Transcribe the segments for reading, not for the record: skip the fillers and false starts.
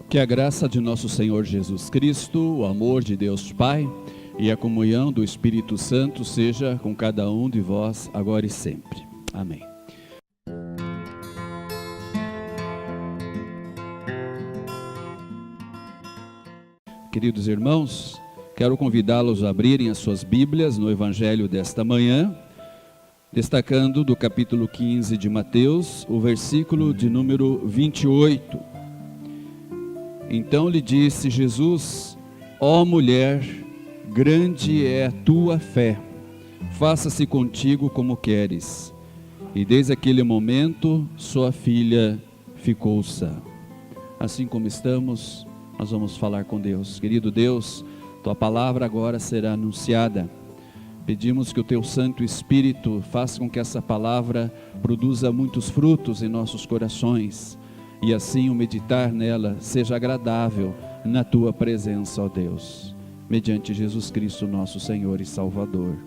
Que a graça de nosso Senhor Jesus Cristo, o amor de Deus Pai e a comunhão do Espírito Santo seja com cada um de vós, agora e sempre. Amém. Queridos irmãos, quero convidá-los a abrirem as suas Bíblias no Evangelho desta manhã, destacando do capítulo 15 de Mateus, o versículo de número 28. Então lhe disse Jesus: ó mulher, grande é a tua fé, faça-se contigo como queres. E desde aquele momento sua filha ficou sã. Assim como estamos, nós vamos falar com Deus. Querido Deus, tua palavra agora será anunciada. Pedimos que o teu Santo Espírito faça com que essa palavra produza muitos frutos em nossos corações. E assim o meditar nela seja agradável na tua presença, ó Deus. Mediante Jesus Cristo, nosso Senhor e Salvador.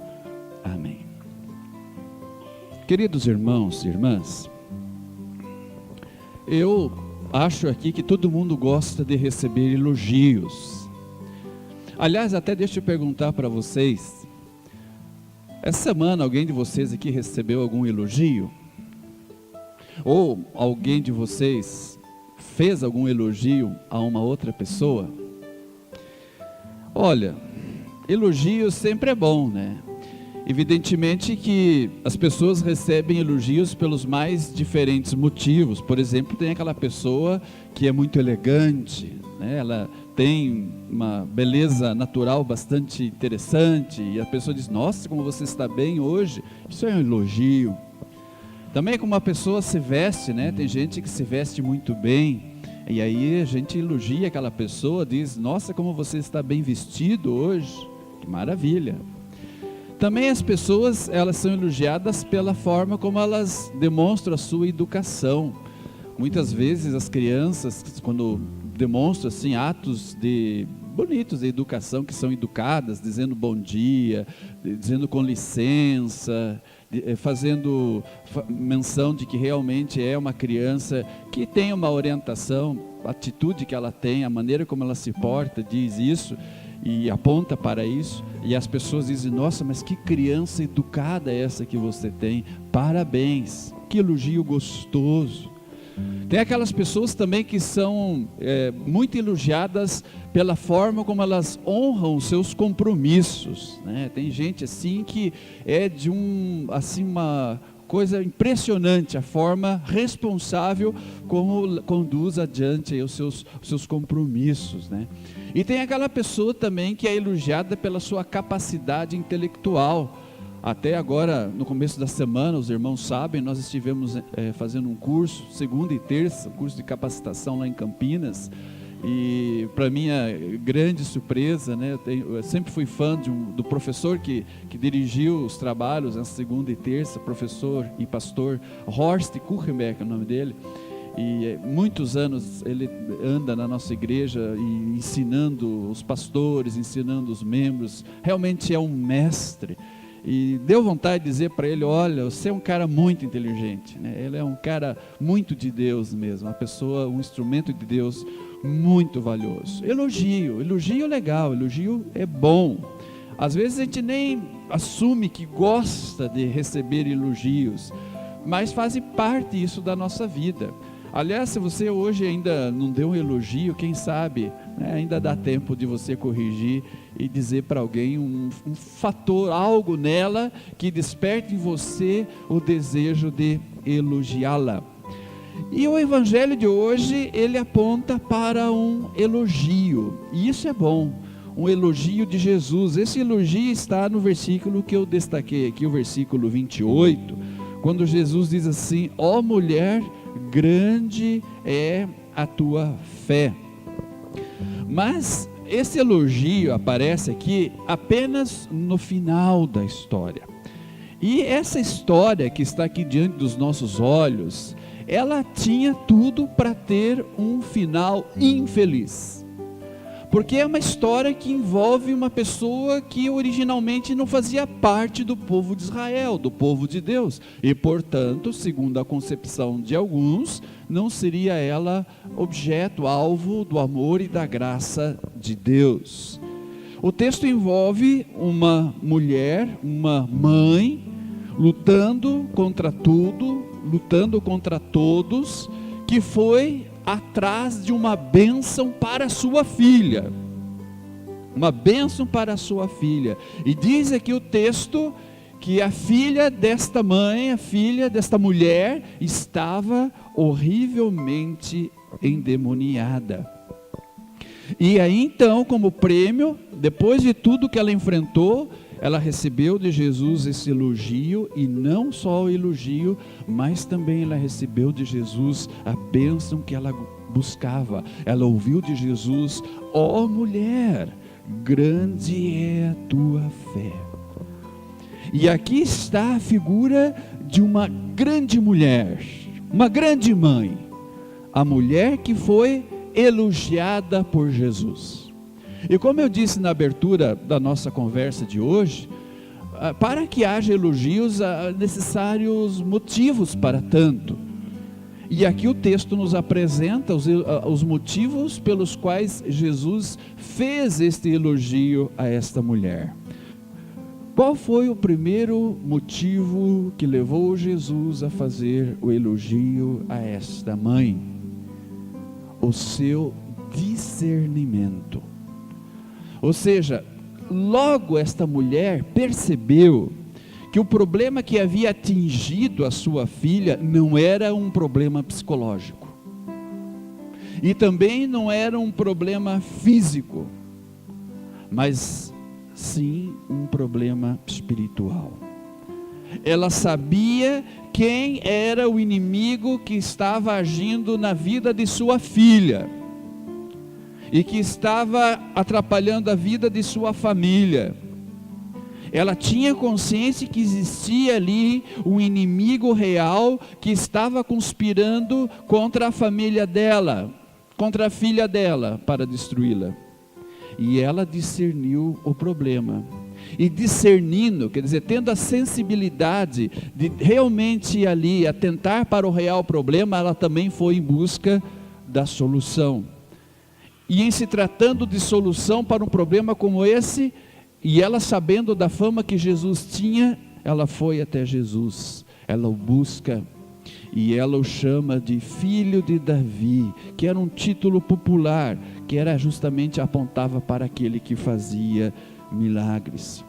Amém. Queridos irmãos e irmãs, eu acho aqui que todo mundo gosta de receber elogios. Aliás, até deixa eu perguntar para vocês, essa semana alguém de vocês aqui recebeu algum elogio? Ou alguém de vocês fez algum elogio a uma outra pessoa? Olha, elogio sempre é bom, né? Evidentemente que as pessoas recebem elogios pelos mais diferentes motivos. Por exemplo, tem aquela pessoa que é muito elegante, né? Ela tem uma beleza natural bastante interessante e a pessoa diz: nossa, como você está bem hoje. Isso é um elogio. Também como a pessoa se veste, né? Tem gente que se veste muito bem, e aí a gente elogia aquela pessoa, diz: nossa, como você está bem vestido hoje, que maravilha. Também as pessoas, elas são elogiadas pela forma como elas demonstram a sua educação. Muitas vezes as crianças, quando demonstram assim, atos bonitos de educação, que são educadas, dizendo bom dia, dizendo com licença, fazendo menção de que realmente é uma criança que tem uma orientação, a atitude que ela tem, a maneira como ela se porta, diz isso e aponta para isso, e as pessoas dizem: nossa, mas que criança educada é essa que você tem, parabéns, que elogio gostoso. Tem aquelas pessoas também que são muito elogiadas pela forma como elas honram os seus compromissos, né? Tem gente assim que é de uma coisa impressionante, a forma responsável como conduz adiante os seus compromissos, né? E tem aquela pessoa também que é elogiada pela sua capacidade intelectual. Até agora, no começo da semana, os irmãos sabem, nós estivemos fazendo um curso, segunda e terça, um curso de capacitação lá em Campinas, e para minha grande surpresa, né, eu sempre fui fã do professor que dirigiu os trabalhos na segunda e terça, professor e pastor Horst Kuchenbeck, é o nome dele, e muitos anos ele anda na nossa igreja e ensinando os pastores, ensinando os membros, realmente é um mestre. E deu vontade de dizer para ele: olha, você é um cara muito inteligente, né? Ele é um cara muito de Deus mesmo, uma pessoa, um instrumento de Deus muito valioso. Elogio legal, elogio é bom. Às vezes a gente nem assume que gosta de receber elogios, mas faz parte isso da nossa vida. Aliás, se você hoje ainda não deu um elogio, quem sabe, né, ainda dá tempo de você corrigir e dizer para alguém um fator, algo nela que desperte em você o desejo de elogiá-la. E o evangelho de hoje, ele aponta para um elogio, e isso é bom, um elogio de Jesus. Esse elogio está no versículo que eu destaquei aqui, o versículo 28, quando Jesus diz assim: ó mulher, grande é a tua fé. Mas esse elogio aparece aqui apenas no final da história. E essa história que está aqui diante dos nossos olhos, ela tinha tudo para ter um final infeliz. Porque é uma história que envolve uma pessoa que originalmente não fazia parte do povo de Israel, do povo de Deus. E, portanto, segundo a concepção de alguns, não seria ela objeto, alvo do amor e da graça de Deus. O texto envolve uma mulher, uma mãe, lutando contra tudo, lutando contra todos, que foi atrás de uma bênção para sua filha. Uma bênção para a sua filha. E diz aqui o texto que a filha desta mãe, a filha desta mulher, estava horrivelmente endemoniada. E aí então, como prêmio, depois de tudo que ela enfrentou, ela recebeu de Jesus esse elogio, e não só o elogio, mas também ela recebeu de Jesus a bênção que ela buscava. Ela ouviu de Jesus: ó mulher, grande é a tua fé. E aqui está a figura de uma grande mulher, uma grande mãe, a mulher que foi elogiada por Jesus. E como eu disse na abertura da nossa conversa de hoje, para que haja elogios, há necessários motivos para tanto. E aqui o texto nos apresenta os motivos pelos quais Jesus fez este elogio a esta mulher. Qual foi o primeiro motivo que levou Jesus a fazer o elogio a esta mãe? O seu discernimento. Ou seja, logo esta mulher percebeu que o problema que havia atingido a sua filha não era um problema psicológico, e também não era um problema físico, mas sim um problema espiritual. Ela sabia quem era o inimigo que estava agindo na vida de sua filha, e que estava atrapalhando a vida de sua família. Ela tinha consciência que existia ali um inimigo real que estava conspirando contra a família dela, contra a filha dela, para destruí-la. E ela discerniu o problema. E discernindo, quer dizer, tendo a sensibilidade de realmente ali atentar para o real problema, ela também foi em busca da solução. E em se tratando de solução para um problema como esse, e ela sabendo da fama que Jesus tinha, ela foi até Jesus, ela o busca, e ela o chama de filho de Davi, que era um título popular, que era justamente, apontava para aquele que fazia milagres.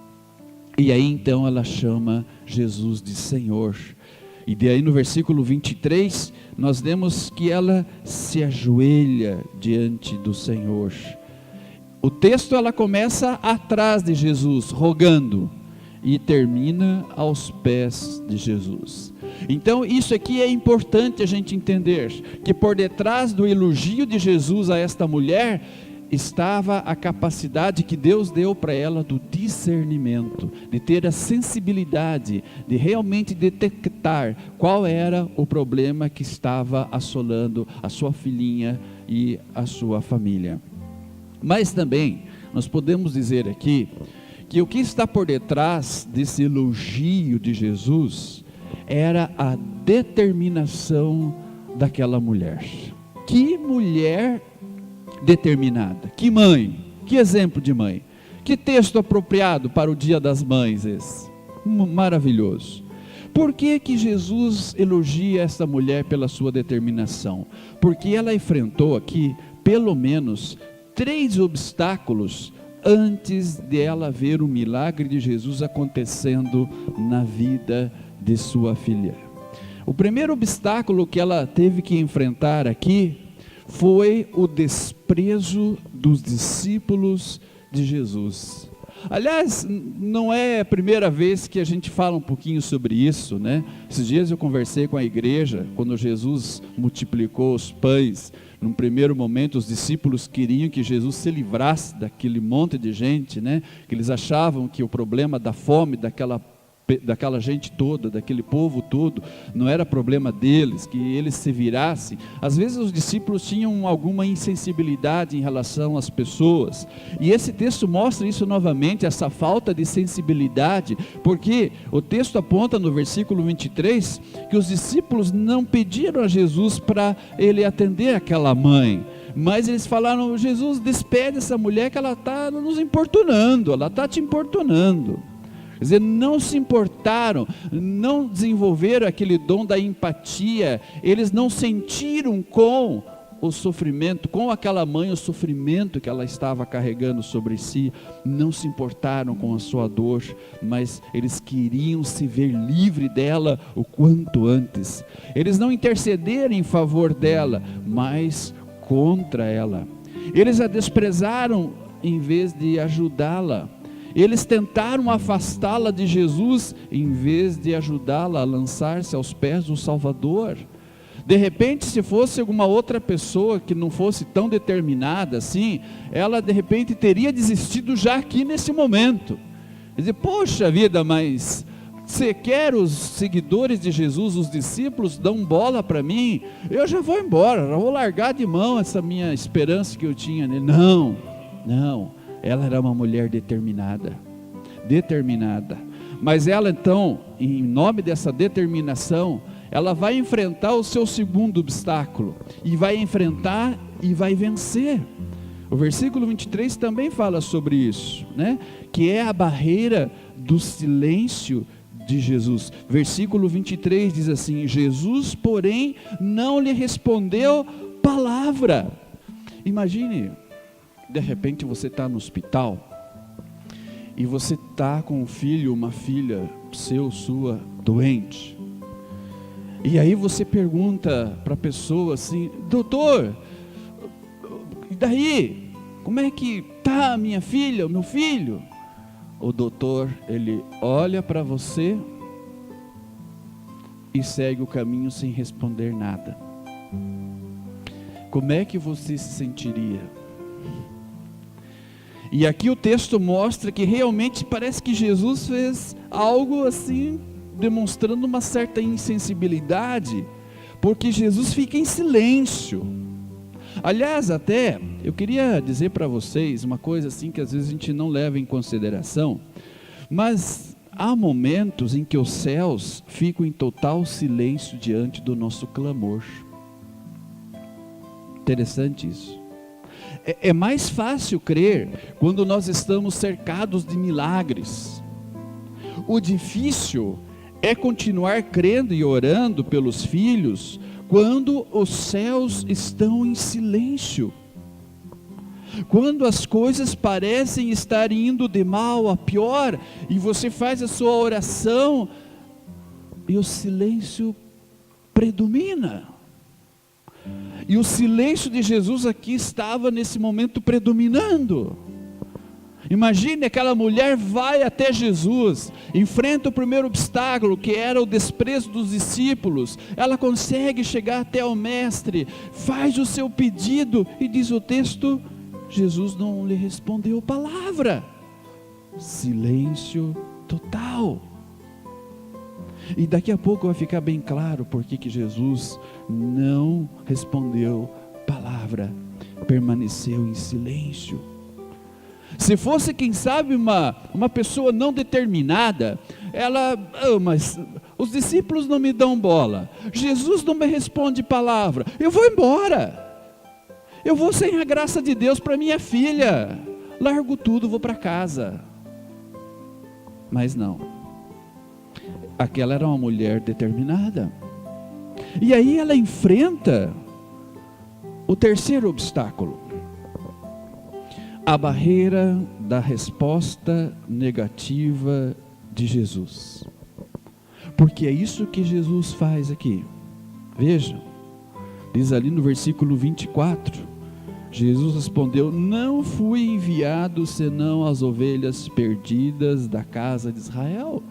E aí então ela chama Jesus de Senhor. E daí no versículo 23, nós vemos que ela se ajoelha diante do Senhor. O texto, ela começa atrás de Jesus, rogando, e termina aos pés de Jesus. Então isso aqui é importante a gente entender, que por detrás do elogio de Jesus a esta mulher, estava a capacidade que Deus deu para ela do discernimento, de ter a sensibilidade, de realmente detectar qual era o problema que estava assolando a sua filhinha e a sua família. Mas também, nós podemos dizer aqui, que o que está por detrás desse elogio de Jesus, era a determinação daquela mulher. Que mulher determinada, que mãe, que exemplo de mãe, que texto apropriado para o Dia das Mães esse, maravilhoso. Por que que Jesus elogia essa mulher pela sua determinação? Porque ela enfrentou aqui, pelo menos, 3 obstáculos, antes de ela ver o milagre de Jesus acontecendo na vida de sua filha. O primeiro obstáculo que ela teve que enfrentar aqui, foi o desprezo dos discípulos de Jesus. Aliás, não é a primeira vez que a gente fala um pouquinho sobre isso, né? Esses dias eu conversei com a igreja, quando Jesus multiplicou os pães. Num primeiro momento, os discípulos queriam que Jesus se livrasse daquele monte de gente, né? Que eles achavam que o problema da fome, daquela daquela gente toda, daquele povo todo, não era problema deles, que eles se virassem. Às vezes os discípulos tinham alguma insensibilidade em relação às pessoas, e esse texto mostra isso novamente, essa falta de sensibilidade, porque o texto aponta no versículo 23, que os discípulos não pediram a Jesus para ele atender aquela mãe, mas eles falaram: Jesus, despede essa mulher que ela está nos importunando, ela está te importunando. Quer dizer, não se importaram, não desenvolveram aquele dom da empatia, eles não sentiram com o sofrimento, com aquela mãe, o sofrimento que ela estava carregando sobre si, não se importaram com a sua dor, mas eles queriam se ver livre dela o quanto antes. Eles não intercederam em favor dela, mas contra ela. Eles a desprezaram em vez de ajudá-la. Eles tentaram afastá-la de Jesus, em vez de ajudá-la a lançar-se aos pés do Salvador. De repente, se fosse alguma outra pessoa que não fosse tão determinada assim, ela de repente teria desistido já aqui nesse momento. Quer dizer, poxa vida, mas você quer os seguidores de Jesus, os discípulos, dão bola para mim? Eu já vou embora, já vou largar de mão essa minha esperança que eu tinha nele. Não, não. Ela era uma mulher determinada, mas ela então, em nome dessa determinação, ela vai enfrentar o seu segundo obstáculo, e vai enfrentar e vai vencer. O versículo 23 também fala sobre isso, né? Que é a barreira do silêncio de Jesus. Versículo 23 diz assim: Jesus, porém, não lhe respondeu palavra. Imagine, de repente você está no hospital, e você está com um filho, uma filha, sua, doente, e aí você pergunta para a pessoa assim: doutor, e daí? Como é que está a minha filha, o meu filho? O doutor, ele olha para você e segue o caminho sem responder nada. Como é que você se sentiria? E aqui o texto mostra que realmente parece que Jesus fez algo assim, demonstrando uma certa insensibilidade, porque Jesus fica em silêncio. Aliás, até eu queria dizer para vocês uma coisa assim que às vezes a gente não leva em consideração, mas há momentos em que os céus ficam em total silêncio diante do nosso clamor. Interessante isso. É mais fácil crer quando nós estamos cercados de milagres. O difícil é continuar crendo e orando pelos filhos quando os céus estão em silêncio. Quando as coisas parecem estar indo de mal a pior, e você faz a sua oração e o silêncio predomina. E o silêncio de Jesus aqui estava nesse momento predominando. Imagine, aquela mulher vai até Jesus, enfrenta o primeiro obstáculo, que era o desprezo dos discípulos. Ela consegue chegar até o mestre, faz o seu pedido, e diz o texto, Jesus não lhe respondeu palavra. Silêncio total. E daqui a pouco vai ficar bem claro por que Jesus não respondeu palavra, permaneceu em silêncio. Se fosse, quem sabe, uma pessoa não determinada, ela, mas os discípulos não me dão bola, Jesus não me responde palavra, eu vou embora, eu vou sem a graça de Deus para minha filha, largo tudo, vou para casa. Mas não. Aquela era uma mulher determinada. E aí ela enfrenta o terceiro obstáculo, a barreira da resposta negativa de Jesus. Porque é isso que Jesus faz aqui. Vejam, diz ali no versículo 24, Jesus respondeu: não fui enviado senão as ovelhas perdidas da casa de Israel.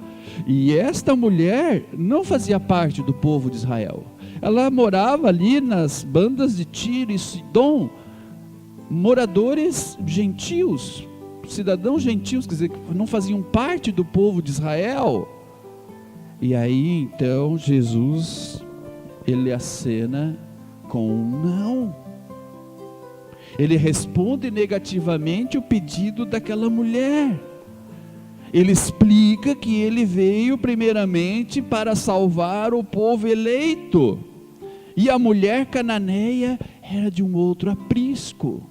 E esta mulher não fazia parte do povo de Israel. Ela morava ali nas bandas de Tiro e Sidom, moradores gentios, cidadãos gentios, quer dizer, que não faziam parte do povo de Israel. E aí então Jesus, ele acena com um não. Ele responde negativamente o pedido daquela mulher. Ele explica que ele veio primeiramente para salvar o povo eleito. E a mulher cananeia era de um outro aprisco.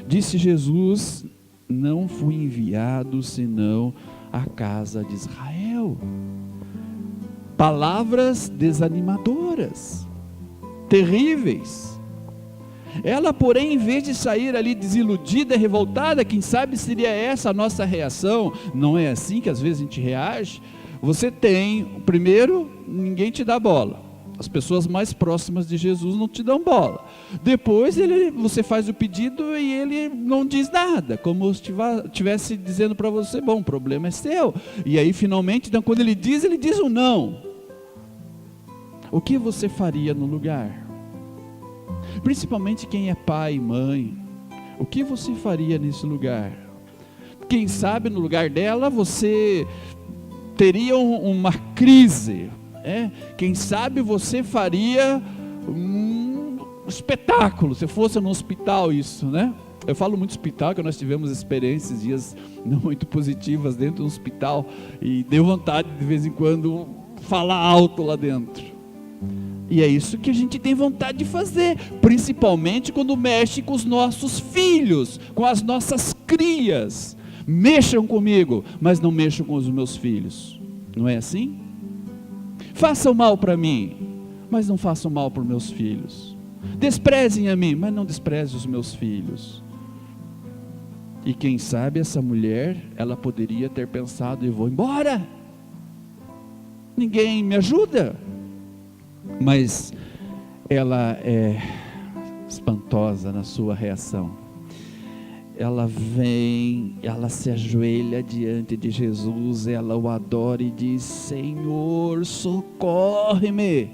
Disse Jesus: não fui enviado senão à casa de Israel. Palavras desanimadoras, terríveis. Ela, porém, em vez de sair ali desiludida, revoltada, quem sabe seria essa a nossa reação? Não é assim que às vezes a gente reage? Você tem, primeiro, ninguém te dá bola. As pessoas mais próximas de Jesus não te dão bola. Depois você faz o pedido e ele não diz nada, como se estivesse dizendo para você: bom, o problema é seu. E aí finalmente, então, quando ele diz um não. O que você faria no lugar? Principalmente quem é pai e mãe, o que você faria nesse lugar? Quem sabe no lugar dela você teria uma crise, Quem sabe você faria um espetáculo, se fosse no hospital isso, né? Eu falo muito hospital, que nós tivemos experiências, dias não muito positivas dentro do hospital, e deu vontade de vez em quando falar alto lá dentro. E é isso que a gente tem vontade de fazer, principalmente quando mexe com os nossos filhos, com as nossas crias. Mexam comigo, mas não mexam com os meus filhos. Não é assim? Façam mal para mim, mas não façam mal para os meus filhos. Desprezem a mim, mas não desprezem os meus filhos. E quem sabe essa mulher, ela poderia ter pensado: eu vou embora, ninguém me ajuda. Mas ela é espantosa na sua reação. Ela vem, ela se ajoelha diante de Jesus, ela o adora e diz: Senhor, socorre-me.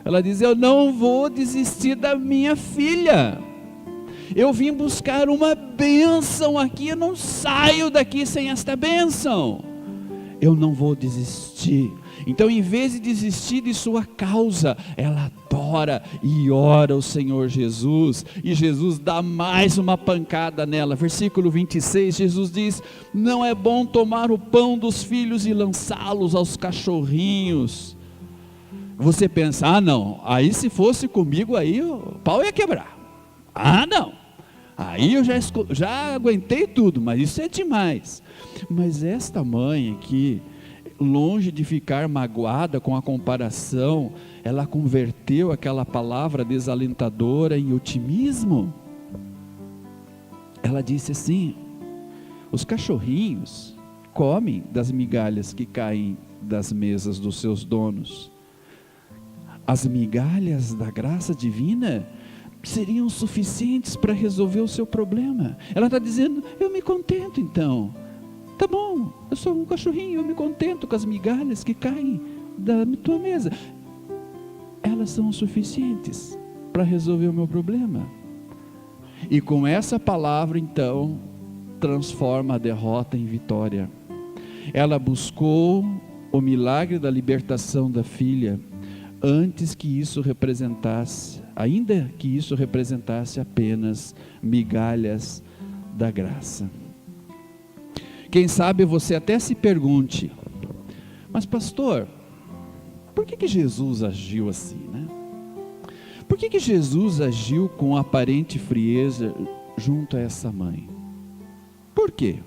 Ela diz: eu não vou desistir da minha filha. Eu vim buscar uma bênção aqui, eu não saio daqui sem esta bênção. Eu não vou desistir. Então, em vez de desistir de sua causa, ela adora e ora ao Senhor Jesus, e Jesus dá mais uma pancada nela. Versículo 26, Jesus diz: não é bom tomar o pão dos filhos e lançá-los aos cachorrinhos. Você pensa: ah não, aí se fosse comigo, aí o pau ia quebrar. Ah não, aí eu já aguentei tudo, mas isso é demais. Mas esta mãe aqui, longe de ficar magoada com a comparação, ela converteu aquela palavra desalentadora em otimismo. Ela disse assim: os cachorrinhos comem das migalhas que caem das mesas dos seus donos. As migalhas da graça divina seriam suficientes para resolver o seu problema. Ela está dizendo: eu me contento então. Tá bom, eu sou um cachorrinho, eu me contento com as migalhas que caem da tua mesa. Elas são suficientes para resolver o meu problema. E com essa palavra, então, transforma a derrota em vitória. Ela buscou o milagre da libertação da filha, antes que isso representasse, ainda que isso representasse apenas migalhas da graça. Quem sabe você até se pergunte: mas pastor, por que Jesus agiu assim, né? Por que Jesus agiu com aparente frieza junto a essa mãe? Por quê?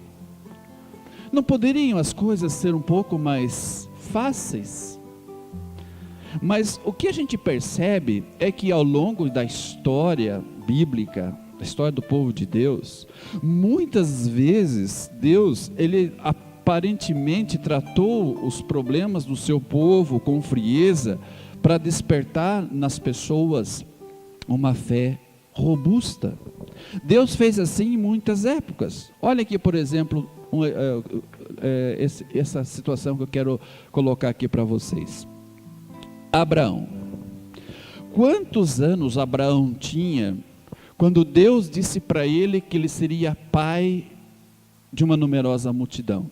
Não poderiam as coisas ser um pouco mais fáceis? Mas o que a gente percebe é que ao longo da história bíblica, a história do povo de Deus, muitas vezes Deus, ele aparentemente tratou os problemas do seu povo com frieza, para despertar nas pessoas uma fé robusta. Deus fez assim em muitas épocas. Olha aqui, por exemplo, essa situação que eu quero colocar aqui para vocês. Abraão. Quantos anos Abraão tinha quando Deus disse para ele que ele seria pai de uma numerosa multidão?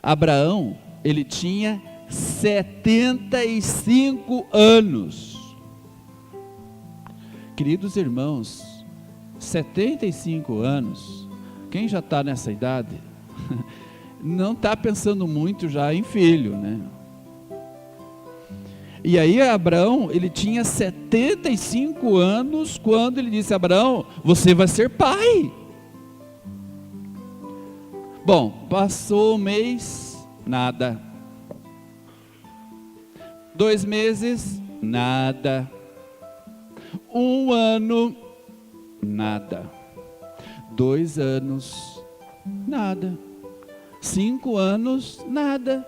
Abraão, ele tinha 75 anos. Queridos irmãos, 75 anos, quem já está nessa idade, não está pensando muito já em filho, né? E aí Abraão, ele tinha 75 anos, quando ele disse: Abraão, você vai ser pai. Bom, passou um mês, nada. 2 meses, nada. 1 ano, nada. 2 anos, nada. 5 anos, nada.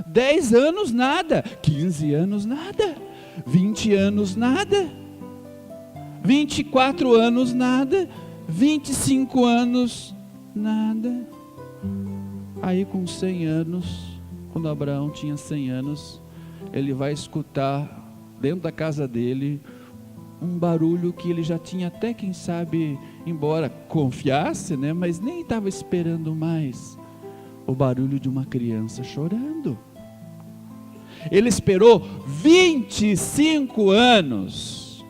10 anos, nada. 15 anos, nada. 20 anos, nada. 24 anos, nada. 25 anos, nada. Aí com 100 anos, quando Abraão tinha 100 anos, ele vai escutar dentro da casa dele um barulho que ele já tinha até, quem sabe, embora confiasse, né, mas nem estava esperando mais. O barulho de uma criança chorando. Ele esperou 25 anos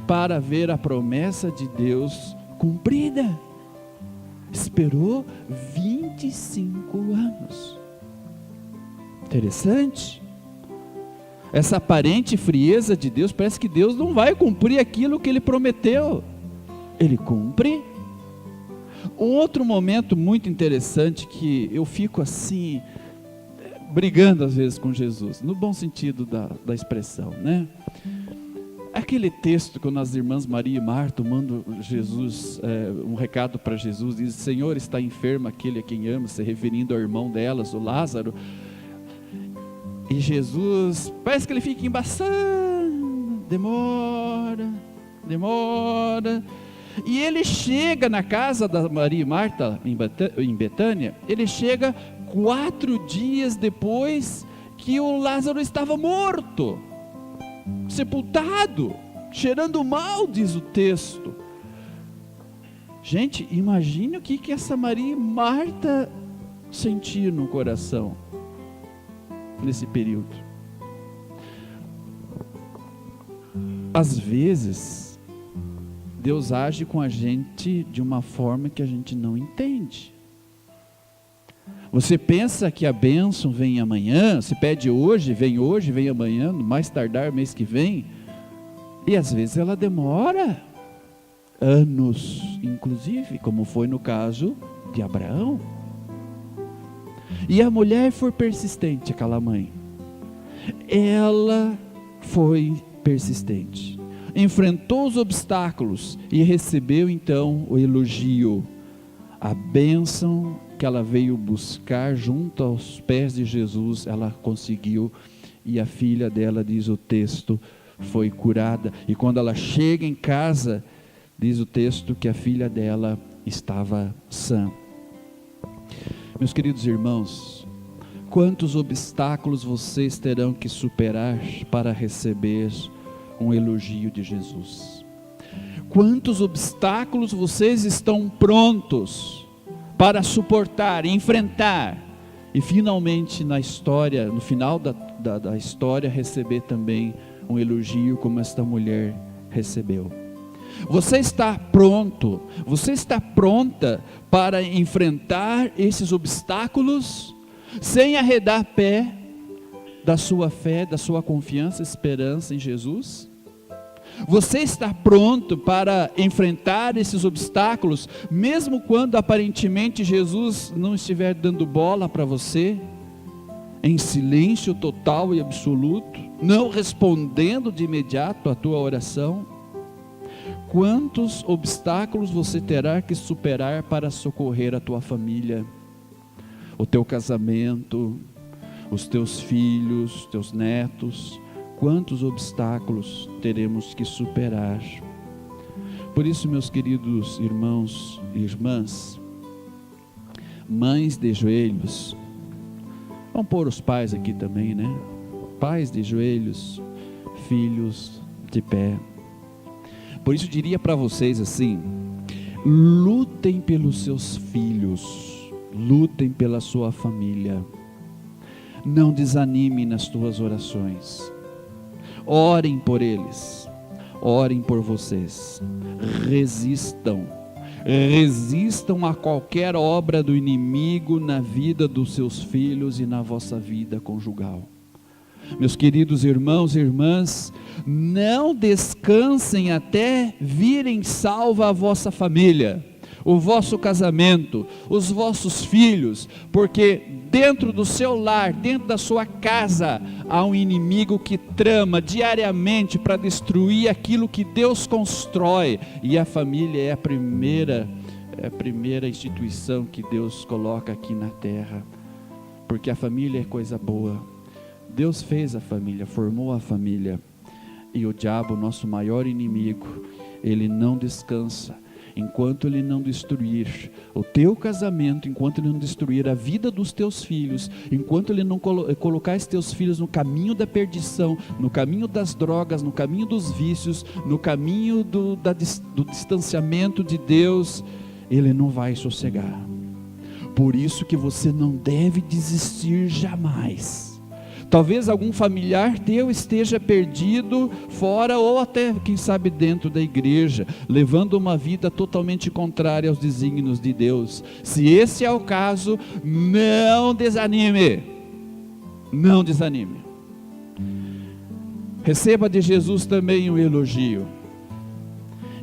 para ver a promessa de Deus cumprida. Esperou 25 anos. Interessante. Essa aparente frieza de Deus, parece que Deus não vai cumprir aquilo que Ele prometeu. Ele cumpre. Um outro momento muito interessante que eu fico assim, brigando às vezes com Jesus, no bom sentido da expressão, né? Aquele texto quando as irmãs Maria e Marta mandam Jesus, um recado para Jesus, diz: Senhor, está enfermo aquele a quem ama, se referindo ao irmão delas, o Lázaro. E Jesus, parece que ele fica embaçando, demora. E ele chega na casa da Maria e Marta, em Betânia, ele chega 4 dias depois que o Lázaro estava morto, sepultado, cheirando mal, diz o texto. Gente, imagine o que essa Maria e Marta sentiram no coração, nesse período. Às vezes, Deus age com a gente de uma forma que a gente não entende. Você pensa que a bênção vem amanhã, se pede hoje, vem amanhã, no mais tardar mês que vem, e às vezes ela demora anos, inclusive, como foi no caso de Abraão. E a mulher foi persistente, aquela mãe. Ela foi persistente. Enfrentou os obstáculos e recebeu então o elogio, a bênção que ela veio buscar junto aos pés de Jesus, ela conseguiu, e a filha dela, diz o texto, foi curada. E quando ela chega em casa, diz o texto que a filha dela estava sã. Meus queridos irmãos, quantos obstáculos vocês terão que superar para receber um elogio de Jesus? Quantos obstáculos vocês estão prontos para suportar, enfrentar, e finalmente na história, no final da história, receber também um elogio como esta mulher recebeu? Você está pronto, você está pronta para enfrentar esses obstáculos, sem arredar pé da sua fé, da sua confiança, esperança em Jesus? Você está pronto para enfrentar esses obstáculos, mesmo quando aparentemente Jesus não estiver dando bola para você, em silêncio total e absoluto, não respondendo de imediato a tua oração? Quantos obstáculos você terá que superar para socorrer a tua família, o teu casamento, os teus filhos, teus netos? Quantos obstáculos teremos que superar? Por isso, meus queridos irmãos e irmãs, mães de joelhos, vamos pôr os pais aqui também, né? Pais de joelhos, filhos de pé. Por isso diria para vocês assim: lutem pelos seus filhos, lutem pela sua família. Não desanime nas tuas orações. Orem por eles. Orem por vocês. Resistam a qualquer obra do inimigo na vida dos seus filhos e na vossa vida conjugal. Meus queridos irmãos e irmãs, não descansem até virem salva a vossa família, o vosso casamento, os vossos filhos, porque dentro do seu lar, dentro da sua casa, há um inimigo que trama diariamente para destruir aquilo que Deus constrói, e a família é a primeira instituição que Deus coloca aqui na terra, porque a família é coisa boa. Deus fez a família, formou a família, e o diabo, nosso maior inimigo, ele não descansa enquanto ele não destruir o teu casamento, enquanto ele não destruir a vida dos teus filhos, enquanto ele não colocar os teus filhos no caminho da perdição, no caminho das drogas, no caminho dos vícios, no caminho do distanciamento de Deus, ele não vai sossegar. Por isso que você não deve desistir jamais. Talvez algum familiar teu esteja perdido fora, ou até, quem sabe, dentro da igreja, levando uma vida totalmente contrária aos desígnios de Deus. Se esse é o caso, não desanime. Não desanime. Receba de Jesus também um elogio.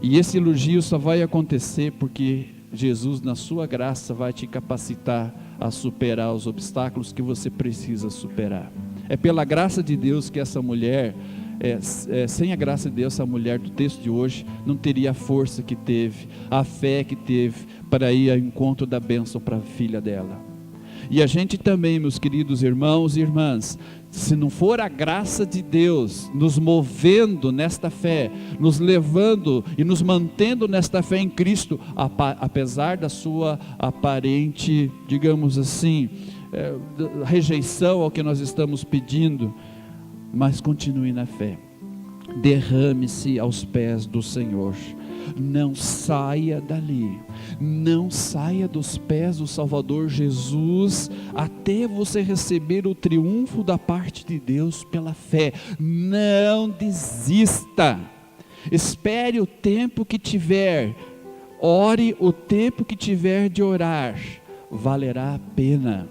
E esse elogio só vai acontecer porque Jesus, na sua graça, vai te capacitar a superar os obstáculos que você precisa superar. É pela graça de Deus que essa mulher, sem a graça de Deus, essa mulher do texto de hoje não teria a força que teve, a fé que teve para ir ao encontro da bênção para a filha dela. E a gente também, meus queridos irmãos e irmãs, se não for a graça de Deus nos movendo nesta fé, nos levando e nos mantendo nesta fé em Cristo, apesar da sua aparente, digamos assim, rejeição ao que nós estamos pedindo, mas continue na fé, derrame-se aos pés do Senhor, não saia dali, não saia dos pés do Salvador Jesus, até você receber o triunfo da parte de Deus pela fé. Não desista, espere o tempo que tiver, ore o tempo que tiver de orar, valerá a pena,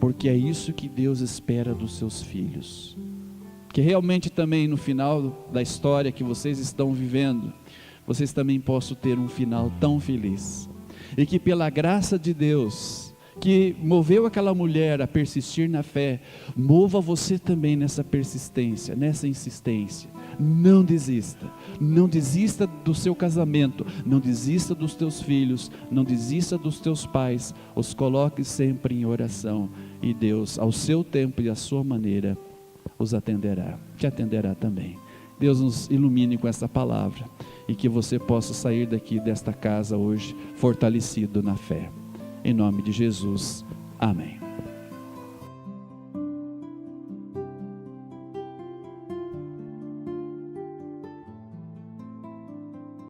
porque é isso que Deus espera dos seus filhos, que realmente também no final da história que vocês estão vivendo, vocês também possam ter um final tão feliz, e que pela graça de Deus, que moveu aquela mulher a persistir na fé, mova você também nessa persistência, nessa insistência. Não desista, não desista do seu casamento, não desista dos teus filhos, não desista dos teus pais, os coloque sempre em oração, e Deus, ao seu tempo e à sua maneira, os atenderá, te atenderá também. Deus nos ilumine com essa palavra, e que você possa sair daqui desta casa hoje fortalecido na fé. Em nome de Jesus, amém.